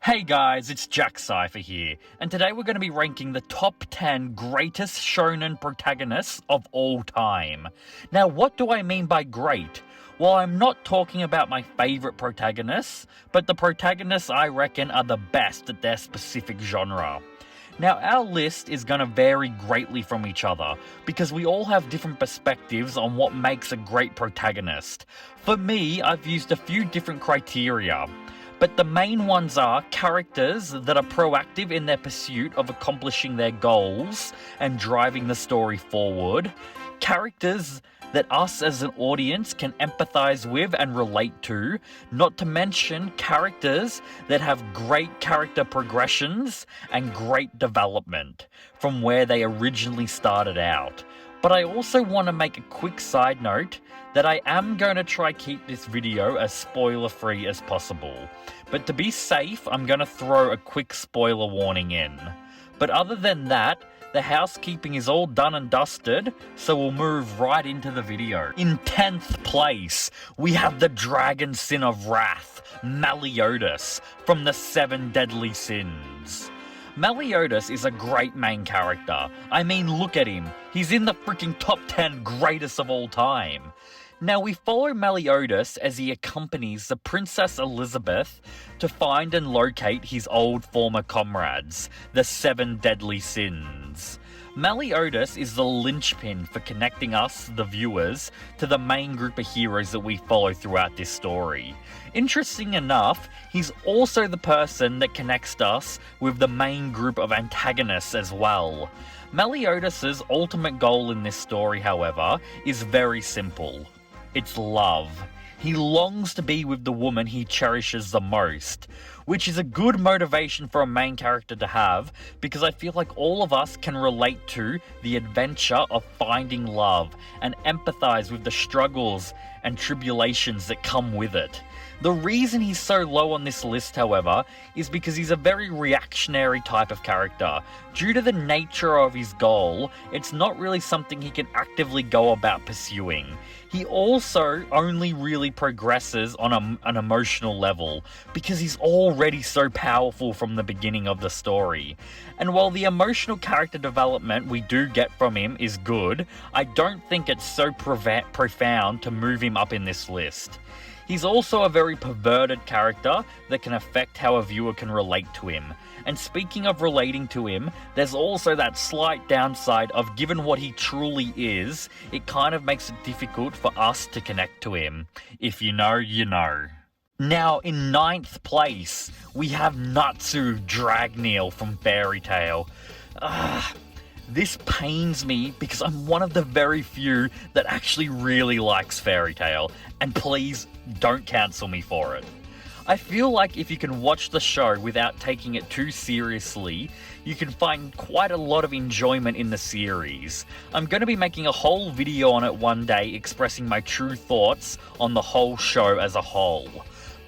Hey guys, it's Jack Cypher here, and today we're going to be ranking the top 10 greatest shonen protagonists of all time. Now, what do I mean by great? Well, I'm not talking about my favourite protagonists, but the protagonists I reckon are the best at their specific genre. Now, our list is going to vary greatly from each other, because we all have different perspectives on what makes a great protagonist. For me, I've used a few different criteria. But the main ones are characters that are proactive in their pursuit of accomplishing their goals and driving the story forward, characters that us as an audience can empathize with and relate to, not to mention characters that have great character progressions and great development from where they originally started out. But I also want to make a quick side note that I am going to try keep this video as spoiler free as possible. But to be safe, I'm going to throw a quick spoiler warning in. But other than that, the housekeeping is all done and dusted, so we'll move right into the video. In 10th place, we have the Dragon Sin of Wrath, Meliodas, from the 7 Deadly Sins. Meliodas is a great main character. I mean, look at him. He's in the freaking top 10 greatest of all time. Now, we follow Meliodas as he accompanies the Princess Elizabeth to find and locate his old former comrades, the 7 Deadly Sins. Meliodas is the linchpin for connecting us, the viewers, to the main group of heroes that we follow throughout this story. Interesting enough, he's also the person that connects us with the main group of antagonists as well. Meliodas' ultimate goal in this story, however, is very simple. It's love. He longs to be with the woman he cherishes the most, which is a good motivation for a main character to have, because I feel like all of us can relate to the adventure of finding love and empathize with the struggles and tribulations that come with it. The reason he's so low on this list, however, is because he's a very reactionary type of character. Due to the nature of his goal, it's not really something he can actively go about pursuing. He also only really progresses on an emotional level, because he's already so powerful from the beginning of the story. And while the emotional character development we do get from him is good, I don't think it's so profound to move him up in this list. He's also a very perverted character that can affect how a viewer can relate to him. And speaking of relating to him, there's also that slight downside of, given what he truly is, it kind of makes it difficult for us to connect to him. If you know, you know. Now, in 9th place, we have Natsu Dragneel from Fairy Tail. This pains me because I'm one of the very few that actually really likes Fairy Tail, and please don't cancel me for it. I feel like if you can watch the show without taking it too seriously, you can find quite a lot of enjoyment in the series. I'm going to be making a whole video on it one day expressing my true thoughts on the whole show as a whole.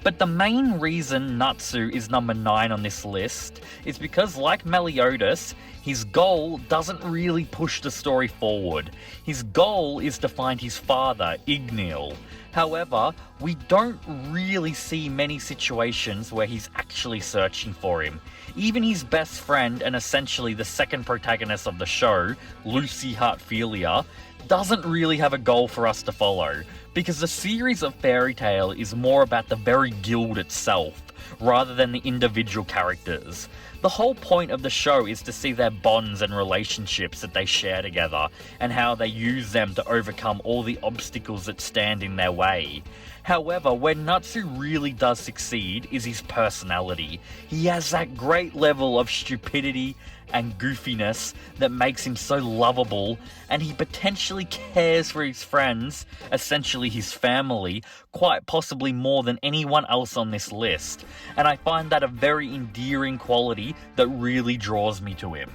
But the main reason Natsu is number 9 on this list is because, like Meliodas, his goal doesn't really push the story forward. His goal is to find his father, Igneel. However, we don't really see many situations where he's actually searching for him. Even his best friend, and essentially the second protagonist of the show, Lucy Heartfilia, doesn't really have a goal for us to follow, because the series of Fairy Tail is more about the very guild itself, rather than the individual characters. The whole point of the show is to see their bonds and relationships that they share together, and how they use them to overcome all the obstacles that stand in their way. However, where Natsu really does succeed is his personality. He has that great level of stupidity and goofiness that makes him so lovable, and he potentially cares for his friends, essentially his family, quite possibly more than anyone else on this list, and I find that a very endearing quality that really draws me to him.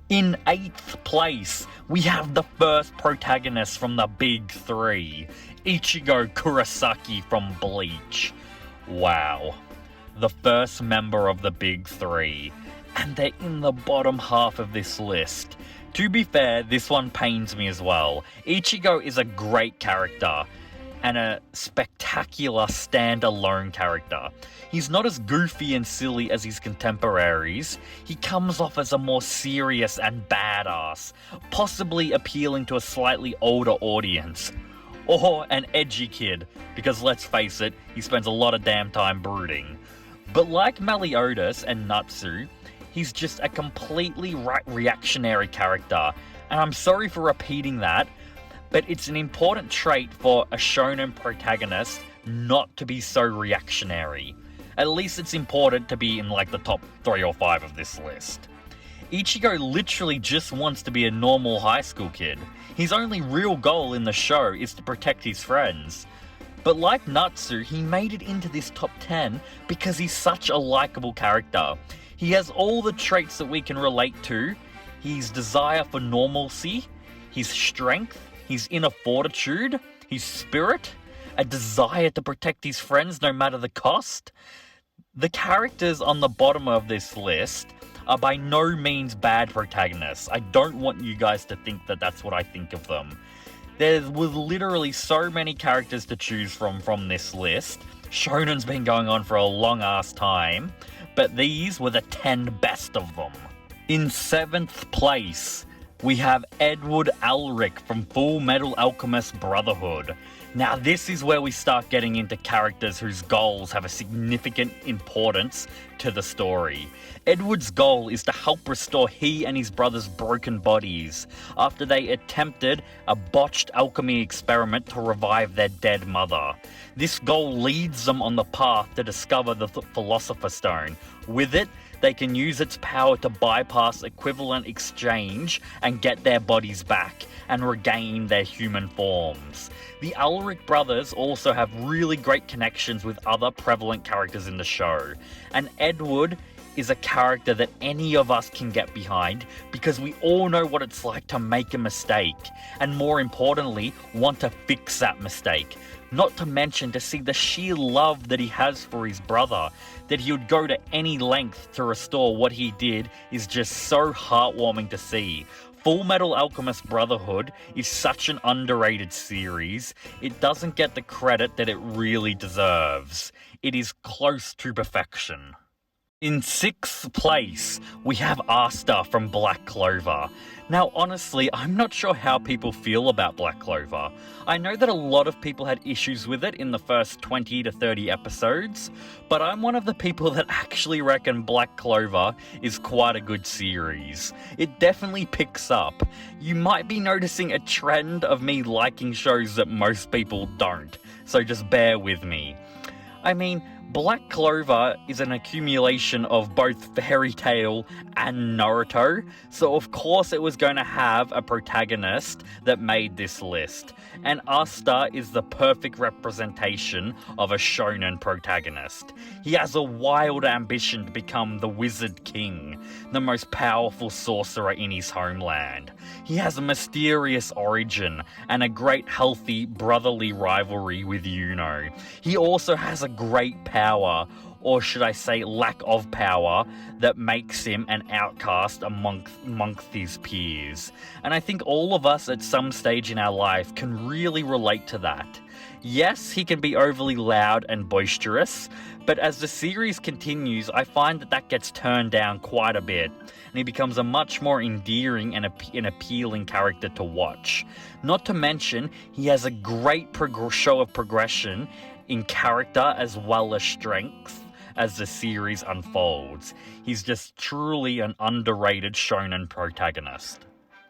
In 8th place, we have the first protagonist from the big 3, Ichigo Kurosaki from Bleach. Wow. The first member of the big 3. And they're in the bottom half of this list. To be fair, this one pains me as well. Ichigo is a great character. and a spectacular standalone character. He's not as goofy and silly as his contemporaries. He comes off as a more serious and badass, possibly appealing to a slightly older audience. Or an edgy kid, because let's face it, he spends a lot of damn time brooding. But like Meliodas and Natsu, he's just a completely reactionary character, and I'm sorry for repeating that, but it's an important trait for a shonen protagonist not to be so reactionary. At least it's important to be in like the top 3 or 5 of this list. Ichigo literally just wants to be a normal high school kid. His only real goal in the show is to protect his friends. But like Natsu, he made it into this top 10 because he's such a likable character. He has all the traits that we can relate to: his desire for normalcy, his strength, his inner fortitude, his spirit, a desire to protect his friends no matter the cost. The characters on the bottom of this list are by no means bad protagonists. I don't want you guys to think that that's what I think of them. There was literally so many characters to choose from this list. Shonen's been going on for a long ass time, but these were the 10 best of them. In 7th place, we have Edward Ulrich from Full Metal Alchemist Brotherhood. Now this is where we start getting into characters whose goals have a significant importance to the story. Edward's goal is to help restore he and his brother's broken bodies after they attempted a botched alchemy experiment to revive their dead mother. This goal leads them on the path to discover the Philosopher's Stone. With it, they can use its power to bypass equivalent exchange and get their bodies back and regain their human forms. The Ulrich brothers also have really great connections with other prevalent characters in the show, and Edward is a character that any of us can get behind because we all know what it's like to make a mistake, and more importantly, want to fix that mistake. Not to mention to see the sheer love that he has for his brother, that he would go to any length to restore what he did, is just so heartwarming to see. Full Metal Alchemist Brotherhood is such an underrated series. It doesn't get the credit that it really deserves. It is close to perfection. In 6th place, we have Asta from Black Clover. Now honestly, I'm not sure how people feel about Black Clover. I know that a lot of people had issues with it in the first 20 to 30 episodes, but I'm one of the people that actually reckon Black Clover is quite a good series. It definitely picks up. You might be noticing a trend of me liking shows that most people don't, so just bear with me. I mean, Black Clover is an accumulation of both Fairy Tail and Naruto, so of course it was going to have a protagonist that made this list. And Asta is the perfect representation of a shonen protagonist. He has a wild ambition to become the Wizard King, the most powerful sorcerer in his homeland. He has a mysterious origin and a great healthy brotherly rivalry with Yuno. He also has a great power, or should I say lack of power, that makes him an outcast amongst his peers. And I think all of us at some stage in our life can really relate to that. Yes, he can be overly loud and boisterous, but as the series continues, I find that gets turned down quite a bit, and he becomes a much more endearing and appealing character to watch. Not to mention, he has a great show of progression in character as well as strength as the series unfolds. He's just truly an underrated shonen protagonist.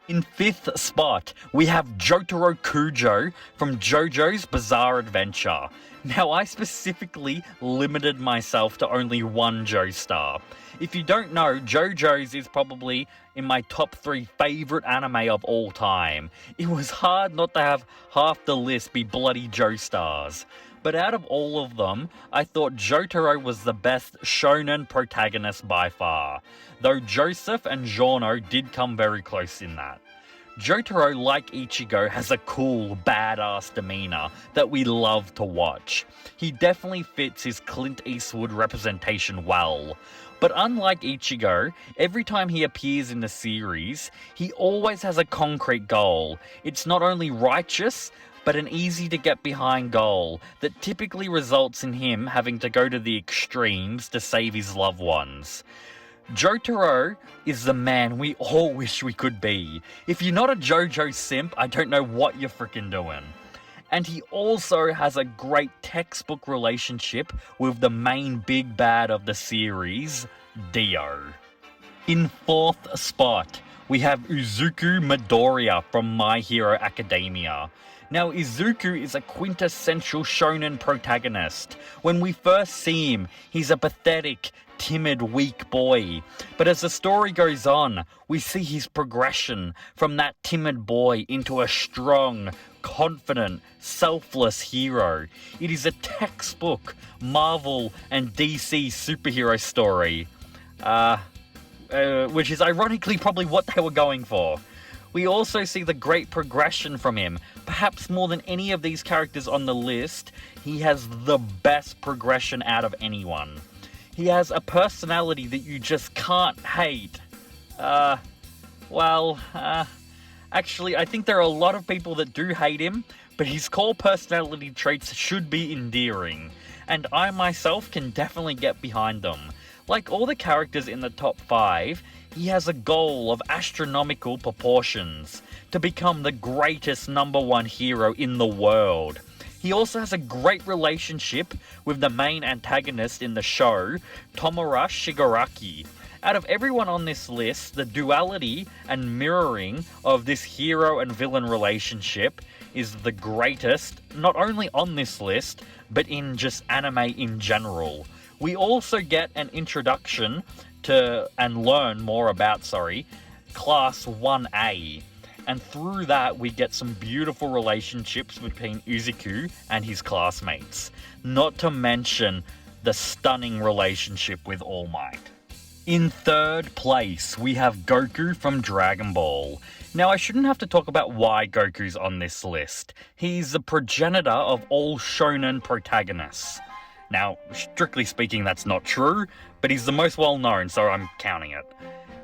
In 5th spot, we have Jotaro Kujo from JoJo's Bizarre Adventure. Now, I specifically limited myself to only one Joestar. If you don't know, JoJo's is probably in my top 3 favorite anime of all time. It was hard not to have half the list be bloody Joestars. But out of all of them, I thought Jotaro was the best shonen protagonist by far, though Joseph and Giorno did come very close in that. Jotaro, like Ichigo, has a cool, badass demeanor that we love to watch. He definitely fits his Clint Eastwood representation well. But unlike Ichigo, every time he appears in the series, he always has a concrete goal. It's not only righteous, but an easy to get behind goal that typically results in him having to go to the extremes to save his loved ones. Jotaro is the man we all wish we could be. If you're not a JoJo simp, I don't know what you're freaking doing. And he also has a great textbook relationship with the main big bad of the series, Dio. In 4th spot, we have Izuku Midoriya from My Hero Academia. Now, Izuku is a quintessential shonen protagonist. When we first see him, he's a pathetic, timid, weak boy. But as the story goes on, we see his progression from that timid boy into a strong, confident, selfless hero. It is a textbook Marvel and DC superhero story. Which is ironically probably what they were going for. We also see the great progression from him. Perhaps more than any of these characters on the list, he has the best progression out of anyone. He has a personality that you just can't hate. Actually, I think there are a lot of people that do hate him, but his core personality traits should be endearing, and I myself can definitely get behind them. Like all the characters in the top 5, he has a goal of astronomical proportions, to become the greatest #1 hero in the world. He also has a great relationship with the main antagonist in the show, Tomura Shigaraki. Out of everyone on this list, the duality and mirroring of this hero and villain relationship is the greatest, not only on this list, but in just anime in general. We also get an introduction to, and learn more about, Class 1A. And through that, we get some beautiful relationships between Izuku and his classmates. Not to mention the stunning relationship with All Might. In 3rd place, we have Goku from Dragon Ball. Now, I shouldn't have to talk about why Goku's on this list. He's the progenitor of all shonen protagonists. Now, strictly speaking, that's not true, but he's the most well-known, so I'm counting it.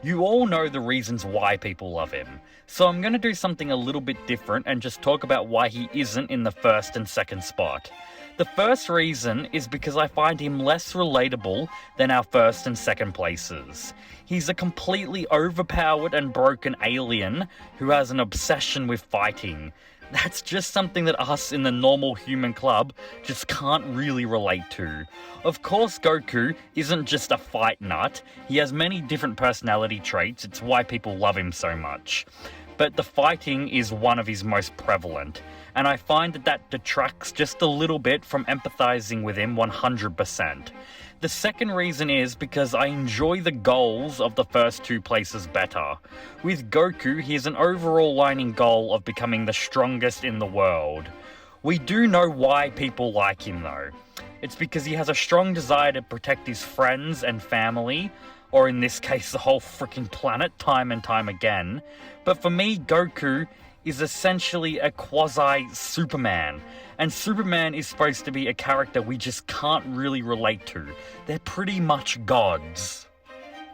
You all know the reasons why people love him, so I'm going to do something a little bit different and just talk about why he isn't in the 1st and 2nd spot. The first reason is because I find him less relatable than our 1st and 2nd places. He's a completely overpowered and broken alien who has an obsession with fighting. That's just something that us in the normal human club just can't really relate to. Of course, Goku isn't just a fight nut. He has many different personality traits. It's why people love him so much. But the fighting is one of his most prevalent. And I find that detracts just a little bit from empathizing with him 100%. The second reason is because I enjoy the goals of the first 2 places better. With Goku, he has an overall goal of becoming the strongest in the world. We do know why people like him though. It's because he has a strong desire to protect his friends and family, or in this case the whole freaking planet, time and time again. But for me, Goku is essentially a quasi-Superman. And Superman is supposed to be a character we just can't really relate to. They're pretty much gods.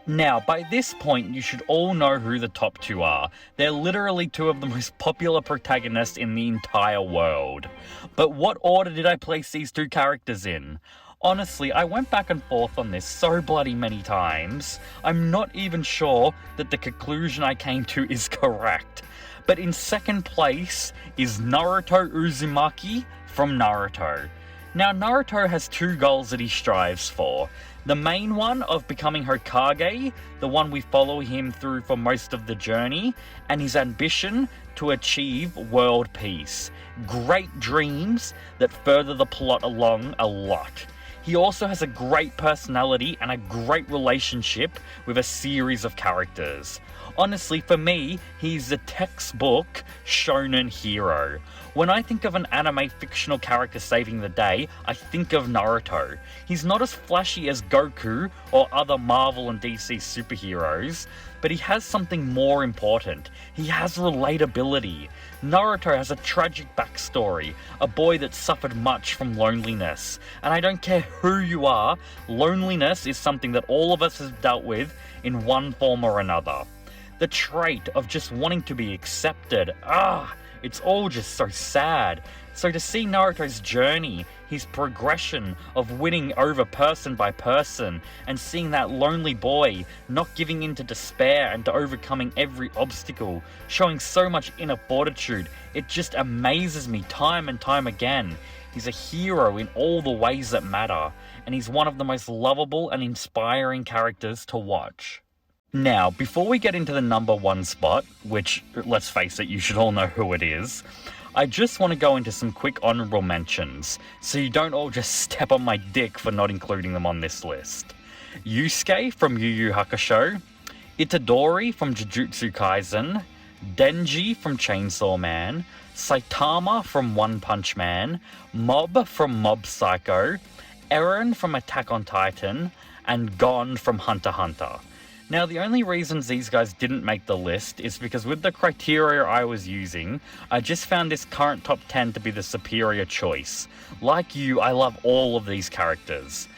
Now, by this point, you should all know who the top 2 are. They're literally 2 of the most popular protagonists in the entire world. But what order did I place these 2 characters in? Honestly, I went back and forth on this so bloody many times. I'm not even sure that the conclusion I came to is correct. But in 2nd place is Naruto Uzumaki from Naruto. Now, Naruto has 2 goals that he strives for. The main one of becoming Hokage, the one we follow him through for most of the journey, and his ambition to achieve world peace. Great dreams that further the plot along a lot. He also has a great personality and a great relationship with a series of characters. Honestly, for me, he's the textbook shonen hero. When I think of an anime fictional character saving the day, I think of Naruto. He's not as flashy as Goku or other Marvel and DC superheroes, but he has something more important. He has relatability. Naruto has a tragic backstory, a boy that suffered much from loneliness. And I don't care who you are, loneliness is something that all of us have dealt with in one form or another. The trait of just wanting to be accepted, It's all just so sad. So to see Naruto's journey, his progression of winning over person by person, and seeing that lonely boy not giving in to despair and to overcoming every obstacle, showing so much inner fortitude, it just amazes me time and time again. He's a hero in all the ways that matter, and he's one of the most lovable and inspiring characters to watch. Now, before we get into the number one spot, which, let's face it, you should all know who it is, I just want to go into some quick honorable mentions, so you don't all just step on my dick for not including them on this list. Yusuke from Yu Yu Hakusho, Itadori from Jujutsu Kaisen, Denji from Chainsaw Man, Saitama from One Punch Man, Mob from Mob Psycho, Eren from Attack on Titan, and Gon from Hunter x Hunter. Now, the only reasons these guys didn't make the list is because with the criteria I was using, I just found this current top 10 to be the superior choice. Like you, I love all of these characters,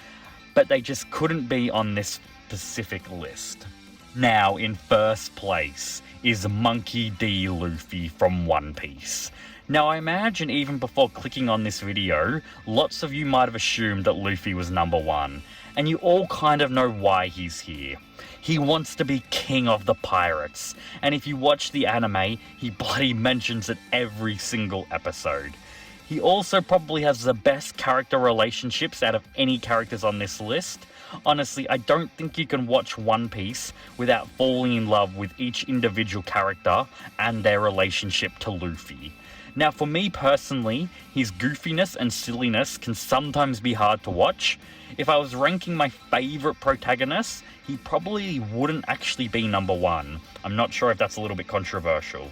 but they just couldn't be on this specific list. Now, in first place is Monkey D. Luffy from One Piece. Now, I imagine even before clicking on this video, lots of you might have assumed that Luffy was number one, and you all kind of know why he's here. He wants to be king of the pirates, and if you watch the anime, he bloody mentions it every single episode. He also probably has the best character relationships out of any characters on this list. Honestly, I don't think you can watch One Piece without falling in love with each individual character and their relationship to Luffy. Now, for me personally, his goofiness and silliness can sometimes be hard to watch. If I was ranking my favourite protagonists, he probably wouldn't actually be number one. I'm not sure if that's a little bit controversial.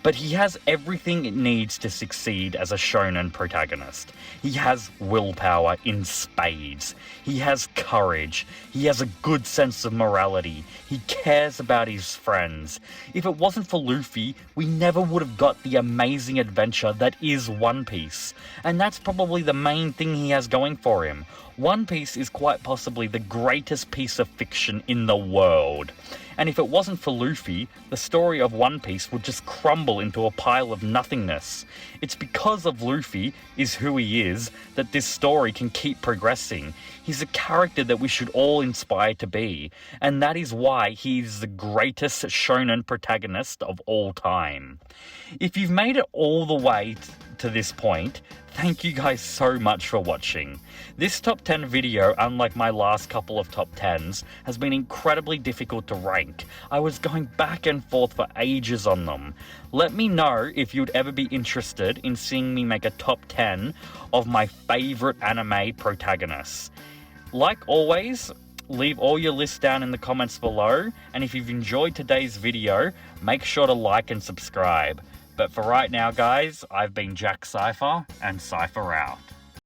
But he has everything it needs to succeed as a shonen protagonist. He has willpower in spades. He has courage. He has a good sense of morality. He cares about his friends. If it wasn't for Luffy, we never would have got the amazing adventure that is One Piece. And that's probably the main thing he has going for him. One Piece is quite possibly the greatest piece of fiction in the world. And if it wasn't for Luffy, the story of One Piece would just crumble into a pile of nothingness. It's because of Luffy is who he is that this story can keep progressing. He's a character that we should all aspire to be, and that is why he's the greatest shonen protagonist of all time. If you've made it all the way to this point, thank you guys so much for watching. This top 10 video, unlike my last couple of top 10s, has been incredibly difficult to rank. I was going back and forth for ages on them. Let me know if you'd ever be interested in seeing me make a top 10 of my favourite anime protagonists. Like always, leave all your lists down in the comments below, and if you've enjoyed today's video, make sure to like and subscribe. But for right now, guys, I've been Jack Cypher, and Cypher out.